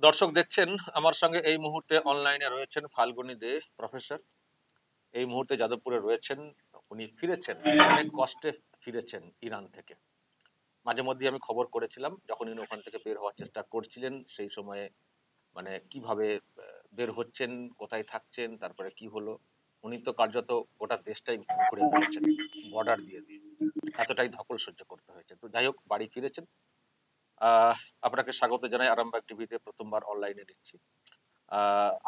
দর্শক দেখছেন আমার সঙ্গে এই মুহূর্তে অনলাইনে রয়েছেন ফাল্গুনী দে প্রফেসর। এই মুহূর্তে যাদবপুরে রয়েছেন। উনি ফিরেছেন, অনেক কষ্টে ফিরেছেন ইরান থেকে। মাঝে মধ্যে আমি খবর করেছিলাম যখন উনি ওখান থেকে বের হওয়ার চেষ্টা করছিলেন সেই সময়ে, মানে কিভাবে বের হচ্ছেন, কোথায় থাকছেন, তারপরে কি হলো। উনি তো কার্যত গোটা দেশটাই ঘুরে ফেলেছেন বর্ডার দিয়ে দিয়ে, এতটাই ধকল সহ্য করতে হয়েছে। তো যাই হোক, বাড়ি ফিরেছেন। আহ আপনাকে স্বাগত জানাই আরামবাগ টিভিতে, প্রথমবার অনলাইনে দিচ্ছি।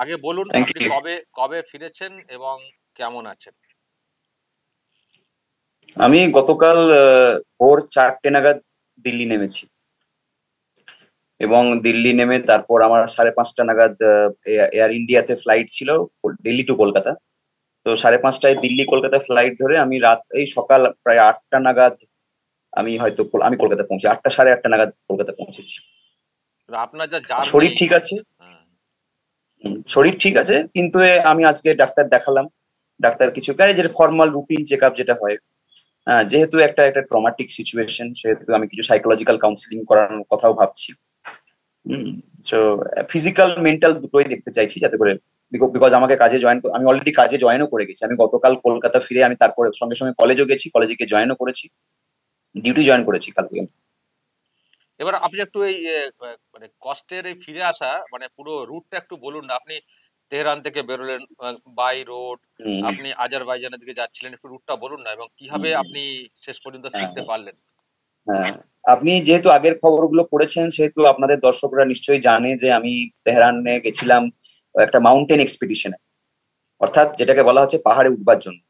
আগে বলুন থ্যাংক আপনি ইউ। কবে কবে ফিরেছেন এবং কেমন আছেন? আমি গতকাল ভোর 4টে নাগাদ দিল্লি নেমেছি, এবং দিল্লি নেমে তারপর আমার 5:30 নাগাদ এয়ার ইন্ডিয়াতে ফ্লাইট ছিল দিল্লি টু কলকাতা। তো 5:30টায় দিল্লি কলকাতা ফ্লাইট ধরে আমি এই সকাল প্রায় 8টা নাগাদ আমি কলকাতা পৌঁছি। 8টা, 8:30 নাগাদ কলকাতা পৌঁছেছি। আপনার যা জার্নি। শরীর ঠিক আছে। হ্যাঁ। শরীর ঠিক আছে, কিন্তু আমি আজকে ডাক্তার দেখালাম। ডাক্তার কিছু যে ফর্মাল রুটিন চেক আপ যেটা হয়, যেহেতু একটা একটা ট্রমাটিক সিচুয়েশন, সেহেতু আমি কিছু সাইকোলজিক্যাল কাউন্সিলিং করানোর কথাও ভাবছি। সো ফিজিক্যাল মেন্টাল দুটোই দেখতে চাইছি, যাতে করে বিকজ আমাকে আমি অলরেডি কাজে জয়েনও করে গেছি। আমি গতকাল কলকাতা ফিরে আমি তারপরে সঙ্গে সঙ্গে কলেজও গেছি, কলেজে গিয়ে জয়েনও করেছি, ডিউটি জয়েন করেছি কালকে। এবার আপনি একটু এই মানে কষ্টের এই ফিরে আসা, মানে পুরো রুটটা একটু বলুন না। আপনি তেহরান থেকে বেরোলেন বাই রোড, হুম, আপনি আজারবাইজানের দিকে যাচ্ছিলেন, একটু রুটটা বলুন না এবং কিভাবে হুম, আপনি শেষ পর্যন্ত হ্যাঁ, ফিরতে পারলেন। হ্যাঁ। আপনি যেহেতু আগের খবরগুলো পড়েছেন, সেহেতু আপনাদের দর্শকরা নিশ্চয়ই জানে যে আমি তেহরানে গেছিলাম একটা মাউন্টেন এক্সপিডিশনে, অর্থাৎ যেটাকে বলা হচ্ছে পাহাড়ে উঠবার জন্য।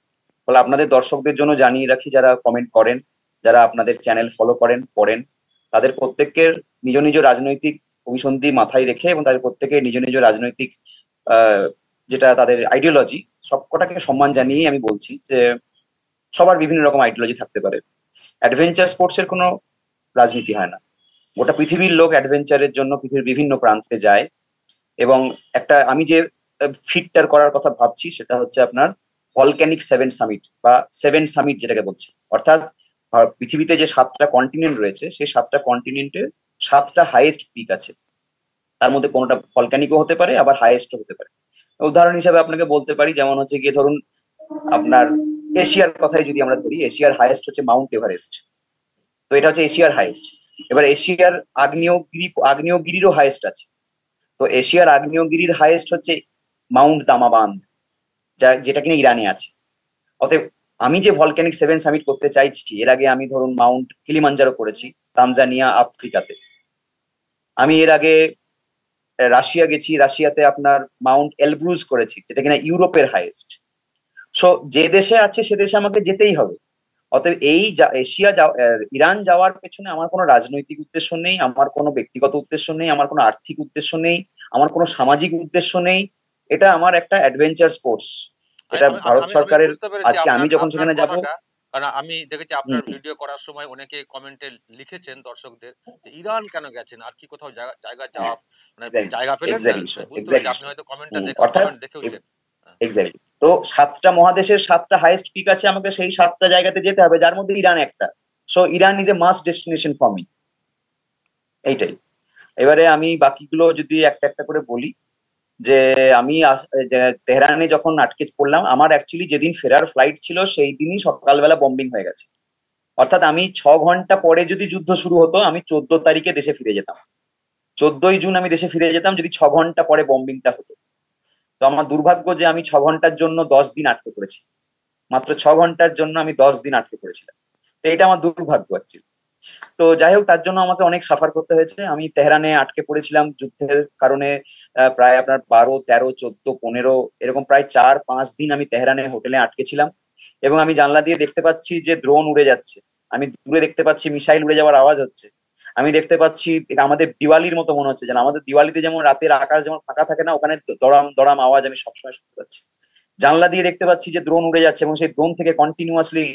ফলে আপনাদের দর্শকদের জন্য জানিয়ে রাখি, যারা কমেন্ট করেন, যারা আপনাদের চ্যানেল ফলো করেন পড়েন, তাদের প্রত্যেকের নিজ নিজ রাজনৈতিক অভিসন্ধি মাথায় রেখে এবং তাদের প্রত্যেকের নিজ নিজ রাজনৈতিক যেটা তাদের আইডিওলজি, সবকটাকে সম্মান জানিয়েই আমি বলছি যে সবার বিভিন্ন রকম আইডিওলজি থাকতে পারে। অ্যাডভেঞ্চার স্পোর্টস এর কোনো রাজনীতি হয় না। গোটা পৃথিবীর লোক অ্যাডভেঞ্চারের জন্য পৃথিবীর বিভিন্ন প্রান্তে যায়, এবং আমি যে ফিটটার করার কথা ভাবছি সেটা হচ্ছে আপনার ভলক্যানিক 7 সামিট বা 7 সামিট যেটাকে বলছে। অর্থাৎ পৃথিবীতে যে 7টা কন্টিনেন্ট রয়েছে, সেই 7টা কন্টিনেন্টে 7টা হাইয়েস্ট পিক আছে। তার মধ্যে কোনোটা ভলক্যানিকও হতে পারে, আবার হাইয়েস্টও হতে পারে। উদাহরণ হিসাবে আপনাকে বলতে পারি, যেমন হচ্ছে গিয়ে ধরুন আপনার এশিয়ার কথাই যদি আমরা ধরি, এশিয়ার হাইয়েস্ট হচ্ছে মাউন্ট এভারেস্ট। তো এটা হচ্ছে এশিয়ার হাইয়েস্ট। এবার এশিয়ার আগ্নেয়গিরিরও হাইয়েস্ট আছে। তো এশিয়ার আগ্নেয়গিরির হাইয়েস্ট হচ্ছে মাউন্ট দামাবান্ধ, যেটা কিনা ইরানে আছে। অতএব আমি যে ভলক্যানিক 7 সামিট করতে চাইছি, এর আগে আমি ধরুন মাউন্ট কিলিমাঞ্জারো করেছি তানজানিয়া, আফ্রিকাতে। আমি এর আগে রাশিয়া গেছি, রাশিয়াতে আপনার মাউন্ট এলব্রুজ করেছি, যেটা কিনা ইউরোপের হাইয়েস্ট। সো যে দেশে আছে সে দেশে আমাকে যেতেই হবে। অতএব ইরান যাওয়ার পেছনে আমার কোনো রাজনৈতিক উদ্দেশ্য নেই, আমার কোনো ব্যক্তিগত উদ্দেশ্য নেই, আমার কোনো আর্থিক উদ্দেশ্য নেই, আমার কোনো সামাজিক উদ্দেশ্য নেই। এটা আমার একটা অ্যাডভেঞ্চার স্পোর্টস। আমি এটা আমি ভারত আমি আমি সরকারের। বুঝতে পেরেছি আজকে আমি আপনার যখন আপনার সেখানে যাব। কথাটা। কারণ আমি দেখেছি আপনার হুম, ভিডিও করার সময় অনেকে কমেন্টে লিখেছেন দর্শকদের যে ইরান কেন গেছেন, আর কি কোথাও জায়গা জায়গা হ্যাঁ, যাওয়া, মানে জায়গা পেলেন না। এক্স্যাক্টলি, বুঝতে পেরেছি এক্স্যাক্টলি। আপনি হয়তো কমেন্টটা দেখা অর্থাৎ কমেন্ট দেখেওছেন। হ্যাঁ। এক্স্যাক্টলি। তো 7টা মহাদেশের 7টা হাইয়েস্ট পিক আছে, আমাকে সেই 7টা জায়গাতে যেতে হবে, যার মধ্যে ইরান একটা। So Iran is a must destination for me. এইটাই। এবারে আমি বাকিগুলো যদি একটা একটা করে বলি, যে যে তেহরানে যখন আটকে পড়লাম, আমার অ্যাকচুয়ালি যেদিন ফেরার ফ্লাইট ছিল সেই দিনই সকালবেলা বম্বিং হয়ে গেছে। অর্থাৎ আমি 6 ঘন্টা পরে যদি যুদ্ধ শুরু হতো, আমি 14 তারিখে দেশে ফিরে যেতাম। 14ই জুন আমি দেশে ফিরে যেতাম যদি 6 ঘন্টা পরে বম্বিংটা হতো। তো আমার দুর্ভাগ্য যে আমি 6 ঘন্টার জন্য 10 দিন আটকে পড়েছি। মাত্র 6 ঘন্টার জন্য আমি 10 দিন আটকে পড়েছিলাম। তো এটা আমার দুর্ভাগ্য হচ্ছে। তো যাই হোক, তার জন্য আমাকে অনেক সাফার করতে হয়েছে। আমি তেহরানে আটকে পড়েছিলাম যুদ্ধের কারণে। প্রায় আপনার 12, 13, 14, 15 এরকম প্রায় 4-5 দিন আমি তেহরানে হোটেলে আটকে ছিলাম। এবং আমি জানলা দিয়ে দেখতে পাচ্ছি যে ড্রোন উড়ে যাচ্ছে, আমি দূরে দেখতে পাচ্ছি মিসাইল উড়ে যাওয়ার আওয়াজ হচ্ছে। আমি দেখতে পাচ্ছি আমাদের দিওয়ালির মতো মনে হচ্ছে, যেন আমাদের দিওয়ালিতে যেমন রাতের আকাশ যেমন ফাঁকা থাকে না, ওখানে দড়াম দড়াম আওয়াজ আমি সবসময় শুনতে পাচ্ছি। জানলা দিয়ে দেখতে পাচ্ছি যে ড্রোন উড়ে যাচ্ছে, এবং সেই ড্রোন থেকে কন্টিনিউয়াসলি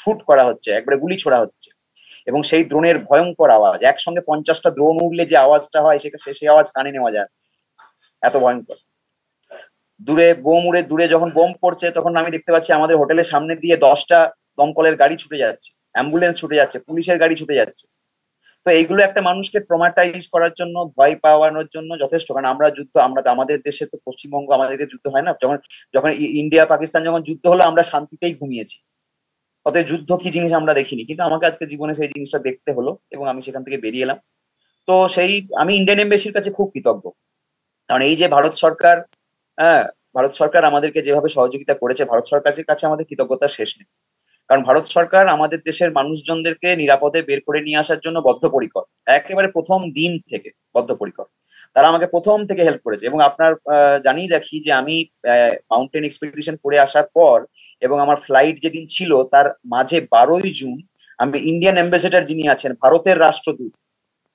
শুট করা হচ্ছে, একবারে গুলি ছোড়া হচ্ছে। এবং সেই ড্রোনের ভয়ঙ্কর আওয়াজ, একসঙ্গে 50টা ড্রোন উড়লে যে আওয়াজটা হয়, সেই আওয়াজ কানে নেওয়া যায়, এত ভয়ঙ্কর। দূরে যখন বোম পড়ছে, তখন আমি দেখতে পাচ্ছি আমাদের হোটেলের সামনে দিয়ে 10টা দমকলের গাড়ি ছুটে যাচ্ছে, অ্যাম্বুলেন্স ছুটে যাচ্ছে, পুলিশের গাড়ি ছুটে যাচ্ছে। তো এইগুলো একটা মানুষকে ট্রমাটাইজ করার জন্য, ভয় পাওয়ানোর জন্য যথেষ্ট। কারণ আমরা যুদ্ধ, আমরা আমাদের দেশে তো, পশ্চিমবঙ্গ আমাদের দেশে যুদ্ধ হয় না। যখন যখন ইন্ডিয়া পাকিস্তান যখন যুদ্ধ হলো, আমরা শান্তিতেই ঘুমিয়েছি। অতএব যুদ্ধ কি জিনিস আমরা দেখিনি, কিন্তু আমাকে আজকে জীবনে সেই জিনিসটা দেখতে হলো এবং আমি সেখান থেকে বেরিয়ে এলাম। তো সেই, আমি ইন্ডিয়ান এম্বাসির কাছে খুব কৃতজ্ঞ। কারণ এই যে ভারত সরকার, হ্যাঁ, ভারত সরকার আমাদেরকে যেভাবে সহযোগিতা করেছে, ভারত সরকারের কাছে আমাদের কৃতজ্ঞতা শেষ নেই। কারণ ভারত সরকার আমাদের দেশের মানুষজনদেরকে নিরাপদে বের করে নিয়ে আসার জন্য বদ্ধপরিকর, একেবারে প্রথম দিন থেকে বদ্ধপরিকর। তারা আমাকে প্রথম থেকে হেল্প করেছে। এবং আপনার জানিয়ে রাখি যে আমি মাউন্টেন এক্সপিডিশন করে আসার পর এবং আমার ফ্লাইট যেদিন ছিল তার মাঝে 12ই জুন আমি ইন্ডিয়ান অ্যাম্বাসেডর যিনি আছেন, ভারতের রাষ্ট্রদূত,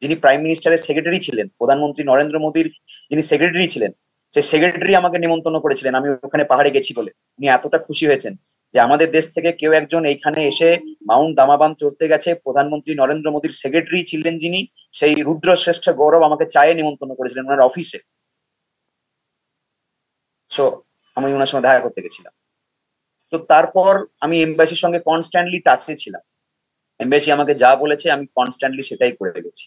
যিনি প্রাইম মিনিস্টারের সেক্রেটারি ছিলেন, প্রধানমন্ত্রী নরেন্দ্র মোদীর যিনি সেক্রেটারি ছিলেন, সেই সেক্রেটারি আমাকে নিমন্ত্রণ করেছিলেন আমি ওখানে পাহাড়ে গেছি বলে। উনি এতটা খুশি হয়েছেন যে আমাদের দেশ থেকে কেউ একজন এইখানে এসে মাউন্ট দামাবান চড়তে গেছে। প্রধানমন্ত্রী নরেন্দ্র মোদীর সেক্রেটারি ছিলেন যিনি, সেই রুদ্র শ্রেষ্ঠ গৌরব আমাকে চায়ে নিমন্ত্রণ করেছিলেন ওনার অফিসে। সো আমি ওনার সঙ্গে দেখা করতে গেছিলাম। তো তারপর আমি এমবাসির সঙ্গে কনস্ট্যান্টলি টাচে ছিলাম। এমবাসি আমাকে যা বলেছে আমি কনস্ট্যান্টলি সেটাই করে গেছি।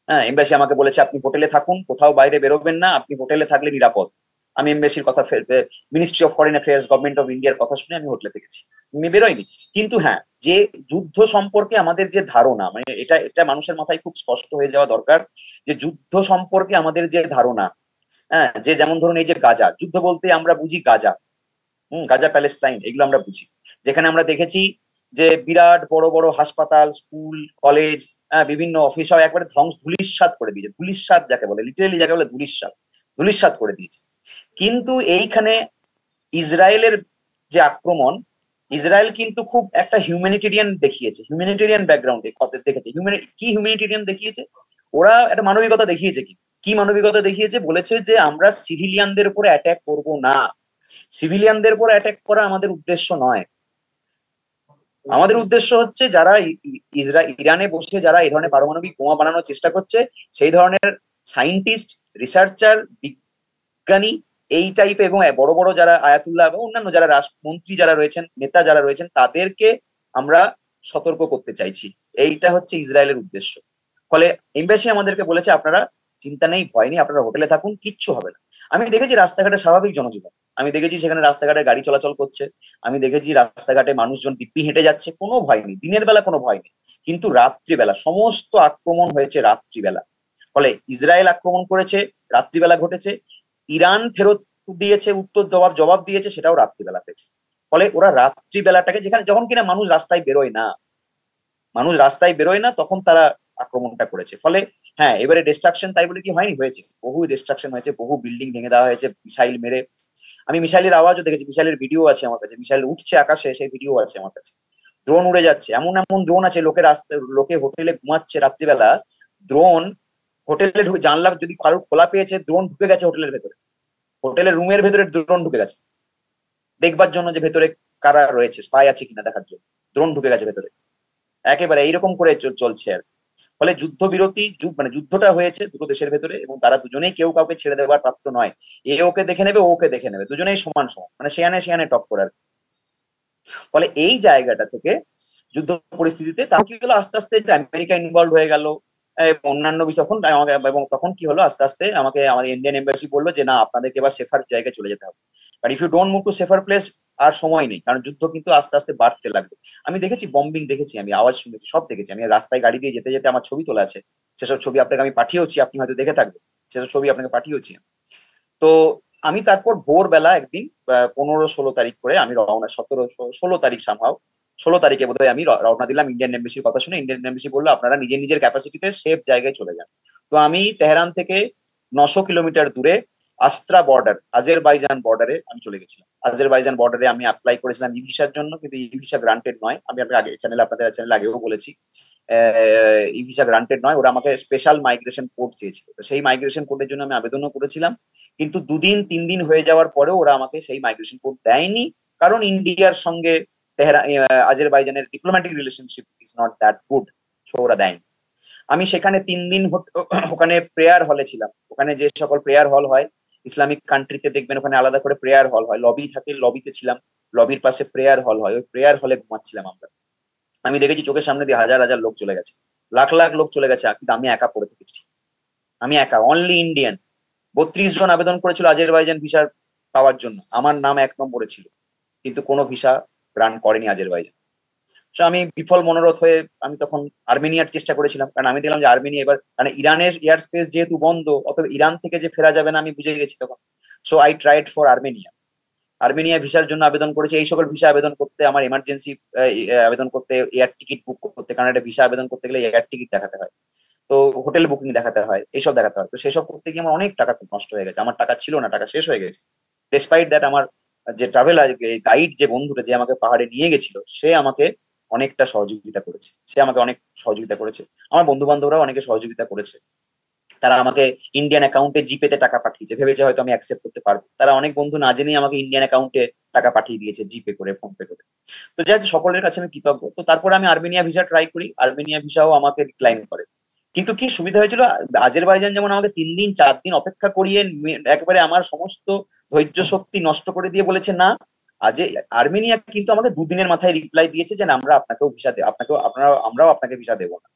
হ্যাঁ, এমবাসি আমাকে বলেছে আপনি হোটেলে থাকুন, কোথাও বাইরে বেরোবেন না, আপনি হোটেলে থাকলে নিরাপদ। আমি এমবাসির কথা, ministry of foreign affairs, government of ইন্ডিয়ার কথা শুনে আমি হোটেলে থেকেছি, আমি বেরোইনি। কিন্তু হ্যাঁ, যে যুদ্ধ সম্পর্কে আমাদের যে ধারণা, মানে এটা এটা মানুষের মাথায় খুব স্পষ্ট হয়ে যাওয়া দরকার, যে যুদ্ধ সম্পর্কে আমাদের যে ধারণা, হ্যাঁ, যে যেমন ধরুন এই যে গাজা যুদ্ধ বলতে আমরা বুঝি গাজা, গাজা প্যালেস্তাইন, এগুলো আমরা বুঝি। যেখানে আমরা দেখেছি যে বিরাট বড় বড় হাসপাতাল, স্কুল, কলেজ, বিভিন্ন অফিস সব একবারে ধূলিসাৎ করে দিয়েছে। ধূলিসাৎ যাকে বলে, লিটারেলি যাকে বলে ধূলিসাৎ, ধূলিসাৎ করে দিয়েছে। কিন্তু এইখানে ইসরায়েলের যে আক্রমণ, ইসরায়েল কিন্তু খুব একটা হিউম্যানিটেরিয়ান দেখিয়েছে, হিউম্যানিটেরিয়ান ব্যাকগ্রাউন্ড দেখেছে। কি হিউম্যানিটেরিয়ান দেখিয়েছে? ওরা একটা মানবিকতা দেখিয়েছে। কি কি মানবিকতা দেখিয়েছে? বলেছে যে আমরা সিভিলিয়ানদের উপরে অ্যাটাক করব না, সিভিলিয়ানদের উপর অ্যাটাক করা আমাদের উদ্দেশ্য নয়। আমাদের উদ্দেশ্য হচ্ছে যারা ইরানে বসে যারা এই ধরনের পারমাণবিক বোমা বানানোর চেষ্টা করছে, সেই ধরনের সায়েন্টিস্ট, রিসার্চার, বিজ্ঞানী, এই টাইপের এবং বড় বড় যারা আয়াতুল্লাহ এবং অন্যান্য যারা রাষ্ট্রমন্ত্রী যারা রয়েছেন, নেতা যারা রয়েছেন, তাদেরকে আমরা সতর্ক করতে চাইছি। এইটা হচ্ছে ইসরায়েলের উদ্দেশ্য। ফলে এমবাসি আমাদেরকে বলেছে আপনারা চিন্তা নেই, ভয় নেই, আপনারা হোটেলে থাকুন, কিচ্ছু হবে না। আমি দেখেছি রাস্তাঘাটে স্বাভাবিক জনজীবন, আমি দেখেছি সেখানে রাস্তাঘাটে গাড়ি চলাচল করছে, আমি দেখেছি রাস্তাঘাটে মানুষজন দিব্যি হেঁটে যাচ্ছে, কোনো ভয় নেই, দিনের বেলা কোনো ভয় নেই। কিন্তু রাত্রিবেলা সমস্ত আক্রমণ হয়েছে রাত্রিবেলা। ফলে ইসরায়েল আক্রমণ করেছে, রাত্রিবেলা ঘটেছে। ইরান ফেরত দিয়েছে, উত্তর জবাব দিয়েছে, সেটাও রাত্রিবেলা হয়েছে। ফলে ওরা রাত্রিবেলাটাকে, যেখানে যখন কিনা মানুষ রাস্তায় বেরোয় না, তখন তারা আক্রমণটা করেছে। ফলে হ্যাঁ, এবারে ডিস্ট্রাকশন তাই বলে কি হয়নি, হয়েছে, বহু ডিস্ট্রাকশন হয়েছে, বহু বিল্ডিং ভেঙে দেওয়া হয়েছে মিসাইল মেরে। আমি মিসাইলের আওয়াজও দেখেছি, মিসাইলের ভিডিও আছে আমার কাছে, মিসাইল উঠছে আকাশে, সেই ভিডিও আছে আমার কাছে। ড্রোন উড়ে যাচ্ছে, এমন এমন ড্রোন আছে, লোকে হোটেলে ঘুমাচ্ছে রাত্রিবেলা, ড্রোন হোটেলে ঢুকে, জানলা যদি কারোর খোলা পেয়েছে, ড্রোন ঢুকে গেছে হোটেলের ভেতরে, হোটেলের রুমের ভেতরে ড্রোন ঢুকে গেছে দেখবার জন্য যে ভেতরে কারা রয়েছে, স্পাই আছে কিনা দেখার জন্য, ড্রোন ঢুকে গেছে ভেতরে। একেবারে এইরকম করে চলছে আর। ফলে যুদ্ধবিরতি, মানে যুদ্ধটা হয়েছে দুটো দেশের ভেতরে এবং তারা দুজনেই কেউ কাউকে ছেড়ে দেওয়ার পাত্র নয়। এ ওকে দেখে নেবে, ওকে দেখে নেবে, দুজনেই সমান সমান, মানে সেয়ানে সেয়ানে টক্কর আর। ফলে এই জায়গাটা থেকে যুদ্ধ পরিস্থিতিতে তা কি হলো, আস্তে আস্তে আমেরিকা ইনভলভ হয়ে গেল, অন্যান্য তখন এবং তখন কি হলো, আস্তে আস্তে আমাকে আমাদের ইন্ডিয়ান এম্বাসি বললো যে না, আপনাদেরকে এবার সেফার জায়গায় চলে যেতে হবে, but if you don't move to safer place, আর সময় নেই, কারণ যুদ্ধ কিন্তু আস্তে আস্তে বাড়তে লাগবে। আমি দেখেছি বম্বিং, দেখেছি আমি, আওয়াজ শুনেছি, সব দেখেছি আমি, রাস্তায় গাড়ি দিয়ে যেতে যেতে আমার ছবি তোলা আছে, সেসব ছবি আপনাকে আমি পাঠিয়েছি, আপনি হয়তো দেখে থাকবেন, সেসব ছবি আপনাকে পাঠিয়েছি। তো আমি তারপর ভোরবেলা একদিন 15-16 তারিখ করে আমি রওনা, 17-16 তারিখ সামহাও, 16 তারিখে বোধহয় আমি রওনা দিলাম। ইন্ডিয়ান এম্বাসির কথা শুনে ইন্ডিয়ান এম্বাসি বললো আপনারা নিজের নিজের ক্যাপাসিটিতে সেফ জায়গায় চলে যান। তো আমি তেহরান থেকে 900 কিলোমিটার দূরে আস্ত্রা বর্ডার, আজেরবাইজান বর্ডারে আমি চলে গেছিলাম। আজেরবাইজান বর্ডারে আমি অ্যাপ্লাই করেছিলাম ই ভিসার জন্য, কিন্তু ই ভিসা গ্রান্টেড নয়। আমি আগে আপনাদের চ্যানেলে আগেও বলেছি, ই ভিসা গ্রান্টেড নয়, ওরা আমাকে স্পেশাল মাইগ্রেশন কোড চেয়েছিল। তো সেই মাইগ্রেশন কোডের জন্য আমি আবেদনও করেছিলাম, কিন্তু 2-3 দিন হয়ে যাওয়ার পরেও ওরা আমাকে সেই মাইগ্রেশন কোড দেয়নি, কারণ ইন্ডিয়ার সঙ্গে আজেরবাইজানের diplomatic relationship is not that good, so ওরা দেয়নি। আমি সেখানে 3 দিন ওখানে প্রেয়ার হলে ছিলাম। ওখানে যে সকল প্রেয়ার হল হয় ইসলামিক কান্ট্রিতে, দেখবেন ওখানে আলাদা করে প্রেয়ার হল হয়, লবি থাকে, লবিতে ছিলাম, লবির পাশে প্রেয়ার হল হয়, ওই প্রেয়ার হলে ঘুমাচ্ছিলাম আমরা। আমি দেখেছি চোখের সামনে দিয়ে হাজার হাজার লোক চলে গেছে, লাখ লাখ লোক চলে গেছে, কিন্তু আমি একা পড়ে থেকেছি। আমি একা, অনলি ইন্ডিয়ান। 32 জন আবেদন করেছিল আজেরবাইজান ভিসার পাওয়ার জন্য, আমার নাম 1 নম্বরে ছিল, কিন্তু কোনো ভিসা রান করেনি আজেরবাইজান। তো আমি বিফল মনোরথ হয়ে আমি তখন আর্মেনিয়ার চেষ্টা করেছিলাম, কারণ আমি দেখলাম যে আর্মেনিয়া এবার, মানে ইরানের এয়ার স্পেস যেহেতু বন্ধ, অতএব ইরান থেকে যে ফেরা যাবে না আমি বুঝে গেছি তখন। So I tried for Armenia. Armenia ভিসার জন্য আবেদন করেছি। এই সকল ভিসা আবেদন করতে আমার এমার্জেন্সি আবেদন করতে, এয়ার টিকিট বুক করতে, কারণ একটা ভিসা আবেদন করতে গেলে এয়ার টিকিট দেখাতে হয়, তো হোটেল বুকিং দেখাতে হয়, এইসব দেখাতে হয়। তো সেসব করতে গিয়ে আমার অনেক টাকা নষ্ট হয়ে গেছে, আমার টাকা ছিল না, টাকা শেষ হয়ে গেছে। ডিসপাইট দ্যাট আমার যে ট্রাভেল গাইড, যে বন্ধুটা যে আমাকে পাহাড়ে নিয়ে গেছিল, সে আমাকে অনেকটা সহযোগিতা করেছে, সে আমাকে অনেক সহযোগিতা করেছে। আমার বন্ধু বান্ধবরাও অনেকে সহযোগিতা করেছে। তারা আমাকে ইন্ডিয়ান অ্যাকাউন্টে জিপে তে টাকা পাঠিয়েছে, ভেবেছে হয়তো আমি অ্যাকসেপ্ট করতে পারবো। তারা অনেক বন্ধু না জেনেই আমাকে ইন্ডিয়ান অ্যাকাউন্টে টাকা পাঠিয়ে দিয়েছে, জিপে করে, ফোন পে করে। তো যাই হোক, সকলের কাছে আমি কৃতজ্ঞ। তো তারপরে আমি আর্মেনিয়া ভিসা ট্রাই করি, আর্মেনিয়া ভিসাও আমাকে ডিক্লাইন করে। কিন্তু কি সুবিধা হয়েছিল, আজেরবাইজান যেমন আমাকে 3 দিন 4 দিন অপেক্ষা করিয়ে একেবারে আমার সমস্ত ধৈর্য শক্তি নষ্ট করে দিয়ে বলেছে না, আজ আর্মেনিয়া কিন্তু আমাকে 2 দিনের মাথায় রিপ্লাই দিয়েছে যে না, আমরা আপনাকেও ভিসা দেব, আপনাকেও আমরাও আপনাকে ভিসা দেবো না।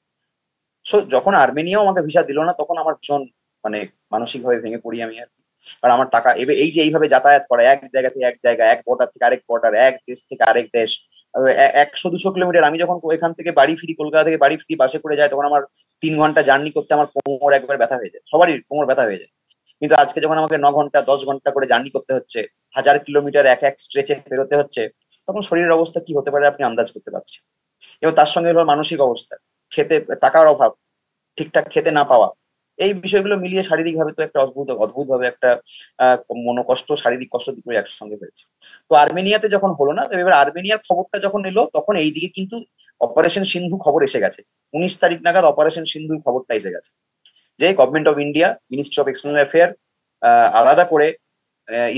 সো যখন আর্মেনিয়াও আমাকে ভিসা দিল না, তখন আমার ভীষণ, মানে মানসিক ভাবে ভেঙে পড়ি আমি আর কি। আর আমার টাকা এবার এই যে এইভাবে যাতায়াত করা, এক জায়গা থেকে এক জায়গা, এক বর্ডার থেকে আরেক বর্ডার, এক দেশ থেকে আরেক দেশ, 100-200 কিলোমিটার। আমি যখন এখান থেকে বাড়ি ফিরি, কলকাতা থেকে বাড়ি ফিরি বাসে করে যাই, তখন আমার 3 ঘন্টা জার্নি করতে আমার কোমর একবার ব্যথা হয়ে যায়, সবারই কোমর ব্যথা হয়ে যায়। কিন্তু আজকে যখন আমাকে 9 ঘন্টা 10 ঘন্টা করে জার্নি করতে হচ্ছে, 1000 কিলোমিটার এক এক স্ট্রেচে পেরোতে হচ্ছে, তখন শরীরের অবস্থা কি হতে পারে আপনি আন্দাজ করতে পারছেন। এবং তার সঙ্গে এবার মানসিক অবস্থা, খেতে টাকার অভাব, ঠিকঠাক খেতে না পাওয়া, এই বিষয়গুলো মিলিয়ে শারীরিক ভাবে তো একটা অদ্ভুত অদ্ভুত ভাবে একটা আহ মনোকষ্ট, শারীরিক কষ্ট দুটোই একসঙ্গে হয়েছে। তো আর্মেনিয়াতে যখন হলো না, তো এবার আর্মেনিয়ার খবরটা যখন এলো, তখন এইদিকে কিন্তু অপারেশন সিন্ধু খবর এসে গেছে। 19 তারিখ নাগাদ অপারেশন সিন্ধু খবরটা এসে গেছে, যে government of India, ministry of external affair আলাদা করে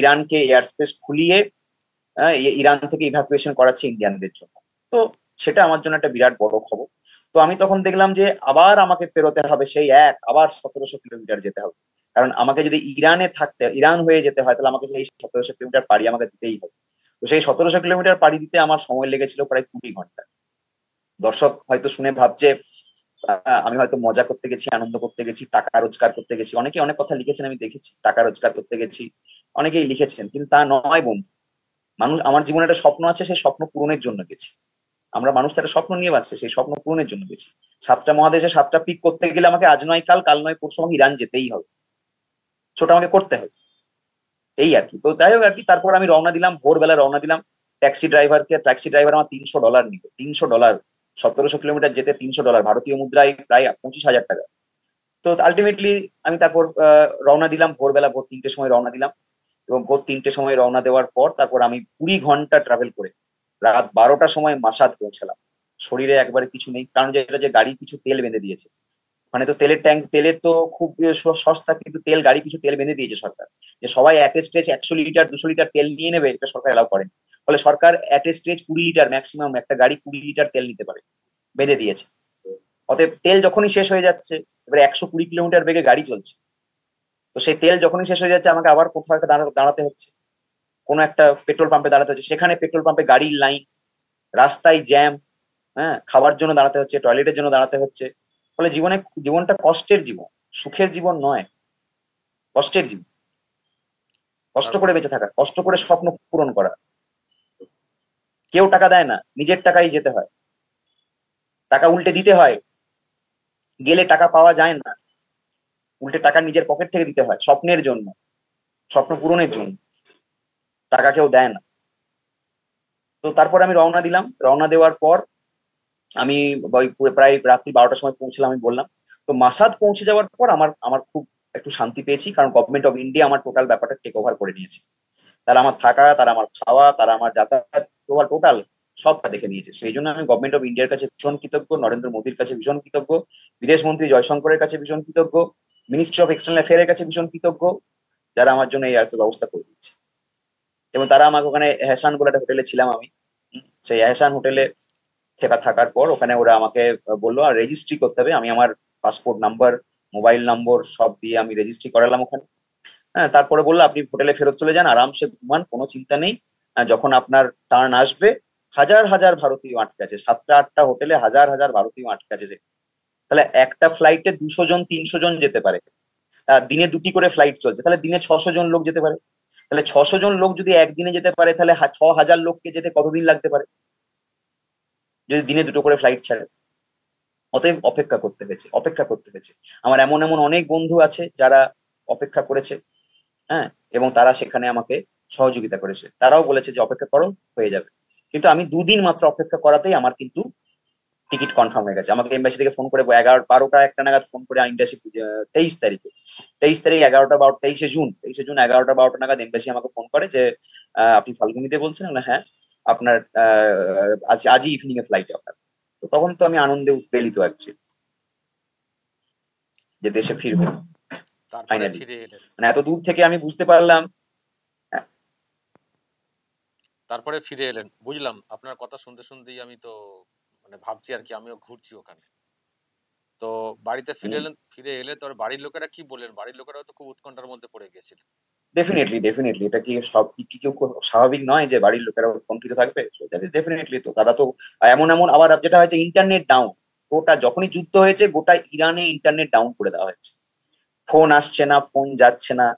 ইরানকে এয়ার স্পেস খুলিয়ে ইরান থেকে ইভাকুয়েশন করাচ্ছে ইন্ডিয়ানদের জন্য। তো সেটা আমার জন্য একটা বিরাট বড় খবর। তো আমি তখন দেখলাম যে আবার আমাকে পেরোতে হবে সেই আবার 1700 কিলোমিটার যেতে হবে। কারণ আমাকে যদি ইরান হয়ে যেতে হয়, তাহলে আমাকে সেই 1700 কিলোমিটার পাড়ি আমাকে দিতেই হবে। তো সেই 1700 কিলোমিটার পাড়ি দিতে আমার সময় লেগেছিল প্রায় 20 ঘন্টা। দর্শক হয়তো শুনে ভাবছে আমি হয়তো মজা করতে গেছি, আনন্দ করতে গেছি, টাকা রোজগার করতে গেছি। অনেকে অনেক কথা লিখেছেন, আমি দেখেছি, টাকা রোজগার করতে গেছি, অনেকেই লিখেছেন, কিন্তু তা নয় বন্ধু। মানুষ, আমার জীবনে একটা স্বপ্ন আছে, সেই স্বপ্ন পূরণের জন্য গেছি। আমরা মানুষ তো একটা স্বপ্ন নিয়ে বাঁচছে, সেই স্বপ্ন পূরণের জন্য গেছি। 7টা মহাদেশে 7টা পিক করতে গেলে আমাকে আজ নয় কাল, কাল নয় পরশু আমাকে ইরান যেতেই হবে, সেটা আমাকে করতে হবে। এই আর কি। তো যাই হোক আর কি, তারপর আমি রওনা দিলাম, ভোরবেলা রওনা দিলাম। ট্যাক্সি ড্রাইভার আমার $300 নিল, $300। 1700 কিলোমিটার যেতে $300, ভারতীয় মুদ্রায় প্রায় 25,000 টাকা। তো আলটিমেটলি আমি তারপর রওনা দিলাম ভোরবেলা, ভোর 3টের সময় রওনা দিলাম। এবং ভোর 3টের সময় রওনা দেওয়ার পর তারপর আমি 20 ঘন্টা ট্রাভেল করে রাত 12টার সময় মাসাদ পৌঁছালাম। শরীরে একবারে কিছু নেই, কারণ যেটা যে গাড়ি পিছু তেল বেঁধে দিয়েছে। মানে তো তেলের ট্যাঙ্ক, তেলের তো খুব সস্তা, কিন্তু তেল, গাড়ি পিছু তেল বেঁধে দিয়েছে সরকার, যে সবাই at a stretch 100 litre 200 litre তেল নিয়ে নেবে, এটা সরকার এলাও করেন। ফলে সরকার at a stretch 20 litre, maximum একটা গাড়ি 20 লিটার তেল নিতে পারে, বেঁধে দিয়েছে। অতএব তেল যখনই শেষ হয়ে যাচ্ছে, এবারে 120 কিলোমিটার বেগে গাড়ি চলছে, তো সেই তেল যখনই শেষ হয়ে যাচ্ছে আমাকে আবার কোথাও একটা দাঁড়াতে হচ্ছে, কোনো একটা পেট্রোল পাম্পে দাঁড়াতে হচ্ছে। সেখানে পেট্রোল পাম্পে গাড়ির লাইন, রাস্তায় জ্যাম, হ্যাঁ, খাবার জন্য দাঁড়াতে হচ্ছে, টয়লেটের জন্য দাঁড়াতে হচ্ছে। ফলে জীবনটা কষ্টের জীবন, সুখের জীবন নয়, কষ্টের জীবন। কষ্ট করে বেঁচে থাকা, কষ্ট করে স্বপ্ন পূরণ করা। কেউ টাকা দেয় না, নিজের টাকাই যেতে হয়, টাকা উল্টে দিতে হয়, গেলে টাকা পাওয়া যায় না, উল্টে টাকা নিজের পকেট থেকে দিতে হয় স্বপ্নের জন্য, স্বপ্ন পূরণের জন্য। টাকা কেউ দেয় না। তো তারপর আমি রওনা দিলাম, রওনা দেওয়ার পর আমি ওই প্রায় রাত্রি 12টার সময় পৌঁছলাম, আমি বললাম। তো মাসাদ পৌঁছে যাওয়ার পর আমার আমার খুব একটু শান্তি পেয়েছি, কারণ গভর্নমেন্ট অফ ইন্ডিয়া আমার টোটাল ব্যাপারটা টেক ওভার করে নিয়েছে। তারা আমার থাকা, তারা আমার খাওয়া, তারা আমার যাতায়াত, টোটাল সবটা দেখে নিয়েছে। সেই জন্য আমি গভর্নমেন্ট অফ ইন্ডিয়ার কাছে ভীষণ কৃতজ্ঞ, নরেন্দ্র মোদীর কাছে ভীষণ কৃতজ্ঞ, বিদেশ মন্ত্রী জয়শঙ্করের কাছে ভীষণ কৃতজ্ঞ, মিনিস্ট্রি অফ এক্সটার্নাল অ্যাফেয়ারের কাছে ভীষণ কৃতজ্ঞ, যারা আমার জন্য এই এত ব্যবস্থা করে দিচ্ছে। এবং তারা আমাকে ওখানে এহসান বলে একটা হোটেলে ছিলাম আমি। সেই এহসান হোটেলে থাকার পর ওখানে ওরা আমাকে বললো আর রেজিস্ট্রি করতে হবে। আমি আমার পাসপোর্ট নাম্বার, মোবাইল নম্বর সব দিয়ে আমি রেজিস্ট্রি করালাম ওখানে। হ্যাঁ, তারপরে বললো আপনি হোটেলে ফেরত চলে যান, আরামসে ঘুমান, কোনো চিন্তা নেই। যখন আপনার টার্ন আসবে, হাজার হাজার ভারতীয় আটকে আছে, 7টা 8টা হোটেলে হাজার হাজার ভারতীয় আটকে আছে। তাহলে একটা ফ্লাইটে 200 জন 300 জন যেতে পারে, দিনে 2টি করে ফ্লাইট চলছে, তাহলে দিনে 600 জন লোক যেতে পারে। তাহলে 600 জন লোক যদি একদিনে যেতে পারে, তাহলে 6,000 লোককে যেতে কতদিন লাগতে পারে যদি দিনে 2টো করে ফ্লাইট ছাড়ে? অতএব অপেক্ষা করতে হয়েছে, অপেক্ষা করতে হয়েছে। আমার এমন এমন অনেক বন্ধু আছে যারা অপেক্ষা করেছে, হ্যাঁ, এবং তারা সেখানে আমাকে সহযোগিতা করেছে, তারাও বলেছে যে অপেক্ষা করো, হয়ে যাবে। কিন্তু আমি 2 দিন মাত্র অপেক্ষা করাতেই আমার কিন্তু টিকিট কনফার্ম হয়ে গেছে। আমাকে এম্বাসি থেকে ফোন করে 11-12টা একটা নাগাদ ফোন করে এম্বাসি 23 তারিখে, 23 তারিখ 11টা 12, 23শে জুন, 23শে জুন 11টা 12টা নাগাদ এম্বাসি আমাকে ফোন করে যে আপনি ফাল্গুনিতে বলছেন না? হ্যাঁ, আপনার আজই ইভিনিং এ ফ্লাইট আপনার। তো তখন তো আমি আনন্দে উৎপেলিত অ্যাকচুয়ালি, যে দেশে ফিরবো তারপরে ফাইনালি। ফিরে এলেন? মানে এত দূর থেকে আমি বুঝতে পারলাম। তারপরে ফিরে এলেন, বুঝলাম। আপনার কথা শুনতে শুনতেই আমি তো মানে ভাবছি আর কি, আমিও ঘুরছি ওখানে। তো বাড়িতে ফিরে এলেন, ফিরে এলে তোর বাড়ির লোকেরা কি বললেন? বাড়ির লোকেরাও তো খুব উৎকণ্ঠার মধ্যে পড়ে গেছিল। ডেফিনেটলি, ডেফিনেটলি, এটা কি সব কি কেউ স্বাভাবিক নয় যে বাড়ির লোকেরা উৎকণ্ঠিত থাকবে? ডেফিনেটলি। তো তারা তো এমন এমন, আবার যেটা হয়েছে ইন্টারনেট ডাউন, গোটা যখনই যুদ্ধ হয়েছে গোটা ইরানে ইন্টারনেট ডাউন করে দেওয়া হয়েছে, ফোন আসছে না, ফোন যাচ্ছে না।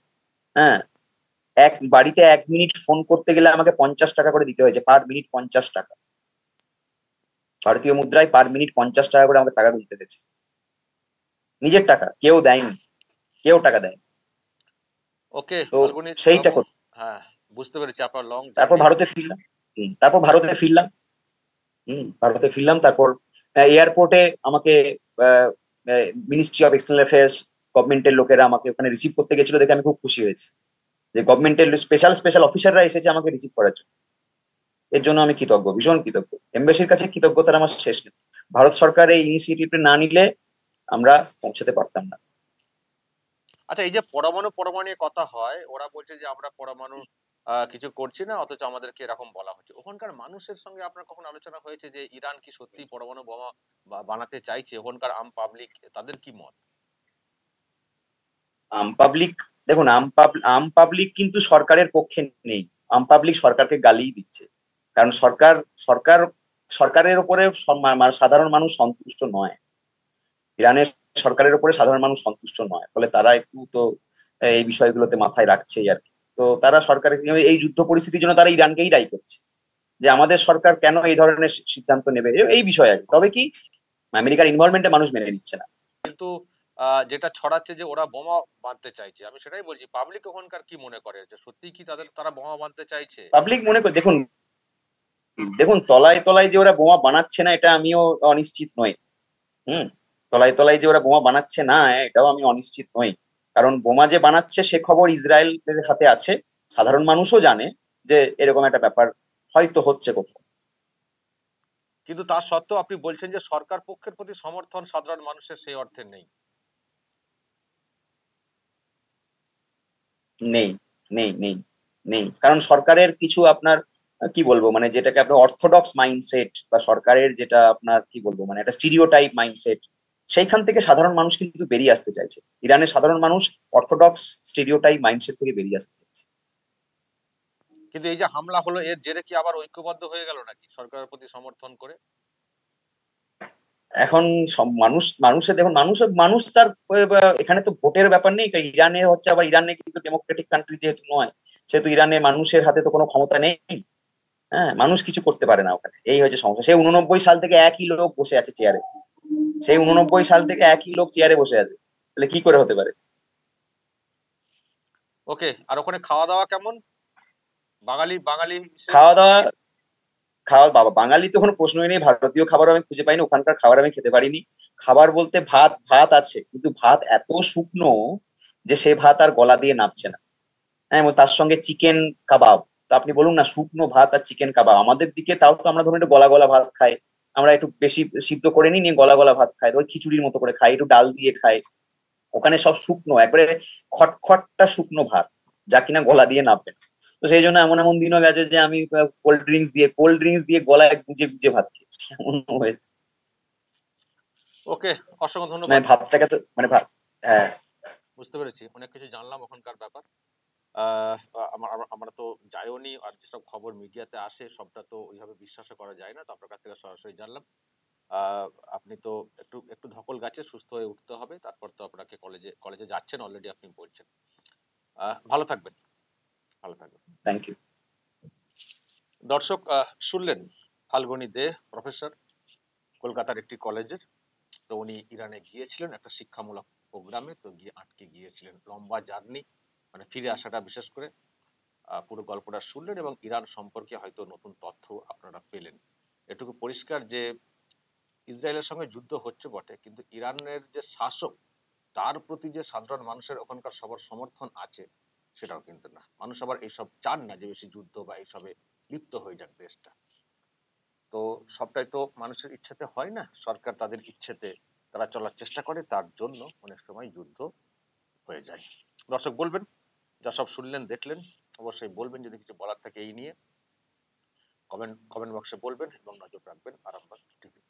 হ্যাঁ, বাড়িতে 1 মিনিট ফোন করতে গেলে আমাকে 50 টাকা করে দিতে হয়েছে, পার মিনিট 50 টাকা। ভারতীয় মুদ্রায় পার মিনিট 50 টাকা করে আমাকে টাকা গুনতে হয়েছে, নিজের টাকা, কেউ দেয়নি, কেউ টাকা দেয়নি। ওকে তো ফাল্গুনি সেইটা বাবু, হ্যাঁ, বুঝতে পেরেছি আপনার লং তারপর জার্নি। ভারতে ফিরলাম। তারপর ভারতে ফিরলাম। ভারতে ফিরলাম, তারপর এয়ারপোর্টে আমাকে মিনিস্ট্রি অফ এক্সটার্নাল অ্যাফেয়ার্স, গভর্নমেন্টের লোকেরা আমাকে ওখানে রিসিভ করতে গেছিল, দেখে আমি খুব খুশি হয়েছি যে গভর্নমেন্টের স্পেশাল স্পেশাল অফিসাররা এসেছে আমাকে রিসিভ করার জন্য। এর জন্য আমি কৃতজ্ঞ, ভীষণ কৃতজ্ঞ। এমবাসির কাছে কৃতজ্ঞতার আমার শেষ নেই। ভারত সরকার এই ইনিশিয়েটিভটা না নিলে আমরা পৌঁছাতে পারতাম না। আচ্ছা, এই যে পরমাণু পরমাণু নিয়ে কথা হয়, ওরা বলছে যে আমরা পরমাণু কিছু করছি না, অথচ আমাদেরকে এরকম বলা হচ্ছে। ওখানকার মানুষের সঙ্গে আপনার কখন আলোচনা হয়েছে যে ইরান কি সত্যি পরমাণু বোমা বানাতে চাইছে? ওখানকার আম পাবলিক তাদের কি মত? আম পাবলিক, দেখুন, আম পাবলিক কিন্তু সরকারের পক্ষে নেই। আম পাবলিক সরকারকে গালিই দিচ্ছে, কারণ সরকার সরকার সরকারের উপরে সাধারণ মানুষ সন্তুষ্ট নয়। ইরানের সরকারের উপরে সাধারণ মানুষ সন্তুষ্ট নয়, ফলে তারা একটু তো এই বিষয়গুলোতে মাথায় রাখছেই আর কি। তো তারা সরকারের এই যুদ্ধ পরিস্থিতির জন্য তারা ইরানকেই দায়ী করছে, যে আমাদের সরকার কেন এই ধরনের সিদ্ধান্ত নেবে, এই বিষয়ে আর কি। তবে কি, আমেরিকার ইনভলভমেন্টে মানুষ মেনে নিচ্ছে না। কিন্তু যেটা ছড়াচ্ছে যে ওরা বোমা বাঁধতে চাইছে, আমি সেটাই বলছি। পাবলিক ওখানকার কি মনে করে যে সত্যি কি তারা বোমা বাঁধতে চাইছে? পাবলিক মনে করে, দেখুন, দেখুন, তলায় তলায় যে ওরা বোমা বানাচ্ছে না, এটা আমিও অনিশ্চিত নই। হুম, তলায় তলায় যে ওরা বোমা বানাচ্ছে না, এটাও আমি অনিশ্চিত নই। কারণ বোমা যে বানাচ্ছে সে খবর ইসরায়েলের হাতে আছে, সাধারণ মানুষও জানে যে এরকম একটা ব্যাপার হয়তো হচ্ছে কোথাও। কিন্তু তা সত্ত্বেও আপনি বলছেন যে সরকার পক্ষের প্রতি সমর্থন সাধারণ মানুষের সেই অর্থে নেই। নেই, নেই, নেই, নেই, কারণ সরকারের কিছু আপনার কি বলবো, মানে যেটাকে আপনার অর্থোডক্স মাইন্ডসেট, বা সরকারের যেটা আপনার কি বলবো, মানে একটা স্টিরিওটাইপ মাইন্ডসেট, সেইখান থেকে সাধারণ মানুষ কিন্তু বেরিয়ে আসতে চাইছে। ইরানের সাধারণ মানুষ অর্থোডক্স স্টিরিওটাইপ মাইন্ডসেট থেকে বেরিয়ে আসতে চাইছে। কিন্তু এই যে হামলা হলো, এর জেরে কি আবার ঐক্যবদ্ধ হয়ে গেল নাকি সরকারের প্রতি সমর্থন করে? এখন সব মানুষের, দেখুন, মানুষ তার এখানে তো ভোটের ব্যাপার নেই, কারণ ইরানে হচ্ছে, আবার ইরানে কিন্তু ডেমোক্রেটিক কান্ট্রি যেহেতু নয়, সেহেতু ইরানে মানুষের হাতে তো কোনো ক্ষমতা নেই। হ্যাঁ, মানুষ কিছু করতে পারে না ওখানে, এই হচ্ছে সমস্যা। সেই 89 সাল থেকে একই লোক বসে আছে চেয়ারে, সেই 89 সাল থেকে একই লোক চেয়ারে বসে আছে, তাহলে কি করে হতে পারে? ওকে, আর ওখানে খাওয়া দাওয়া কেমন? বাঙালি বাঙালি হিসেবে? খাওয়া দাওয়া, বাবা, বাঙালি তো কোনো প্রশ্নই নেই, ভারতীয় খাবার আমি খুঁজে পাইনি, ওখানকার খাবার আমি খেতে পারিনি। খাবার বলতে ভাত, ভাত আছে, কিন্তু ভাত এত শুকনো যে সে ভাত আর গলা দিয়ে নামছে না। হ্যাঁ, এবং তার সঙ্গে চিকেন কাবাব। তো আপনি বলুন না, শুকনো ভাত আর চিকেন কাবাব, আমাদের দিকে তাও তো আমরা ধরুন একটু গলা গলা ভাত খাই, আমরা একটু বেশি সিদ্ধ করে নিয়ে গলা গলা ভাত খাই, ধর খিচুড়ির মতো করে খাই, একটু ডাল দিয়ে খাই। ওখানে সব শুকনো, একবারে খটখটটা শুকনো ভাত, যা কিনা গলা দিয়ে নামবে না। তো সেই জন্য এমন এমন দিনও গেছে যে আমি কোল্ড ড্রিঙ্কস দিয়ে গলায় গুজে গুজে ভাত খেয়েছি, এমন হয়েছে। ওকে, অসংখ্য মানে ধন্যবাদ। ভাতটাকে তো, মানে ভাত, হ্যাঁ। বুঝতে পেরেছি, অনেক কিছু জানলাম ওখানকার ব্যাপার। আমরা তো যাইওনি, আর যেসব খবর মিডিয়াতে আসে সবটা তো ওইভাবে বিশ্বাস করা যায় না, তো আপনার কাছ থেকে সরাসরি জানলাম। আহ, আপনি তো একটু একটু ধকল গাছে সুস্থ হয়ে উঠতে হবে, তারপর তো আপনাকে কলেজে কলেজে যাচ্ছেন অলরেডি আপনি বলছেন। ভালো থাকবেন, ভালো থাকবেন। Thank you. দর্শক, শুনলেন ফাল্গুনী দে, প্রফেসর, কলকাতার একটি কলেজের। তো উনি ইরানে গিয়েছিলেন একটা শিক্ষামূলক প্রোগ্রামে, তো গিয়ে আটকে গিয়েছিলেন। লম্বা জার্নি, মানে ফিরে আসাটা বিশেষ করে। পুরো গল্পটা শুনলেন এবং ইরান সম্পর্কে হয়তো নতুন তথ্য আপনারা পেলেন। এটুকু পরিষ্কার যে ইসরায়েলের সঙ্গে যুদ্ধ হচ্ছে বটে, কিন্তু ইরানের যে শাসক, তার প্রতি যে সাধারণ মানুষের ওখানকার সবার সমর্থন আছে সেটাও কিন্তু না। মানুষ আবার এইসব চান না যে বেশি যুদ্ধ বা এইসবে লিপ্ত হয়ে যাক দেশটা। তো সবটাই তো মানুষের ইচ্ছেতে হয় না, সরকার তাদের ইচ্ছেতে তারা চলার চেষ্টা করে, তার জন্য অনেক সময় যুদ্ধ হয়ে যায়। দর্শক বলবেন, যা সব শুনলেন দেখলেন, অবশ্যই বলবেন যদি কিছু বলার থাকে এই নিয়ে। কমেন্ট কমেন্ট বক্সে বলবেন এবং নজর রাখবেন আরামবাগ টিভি।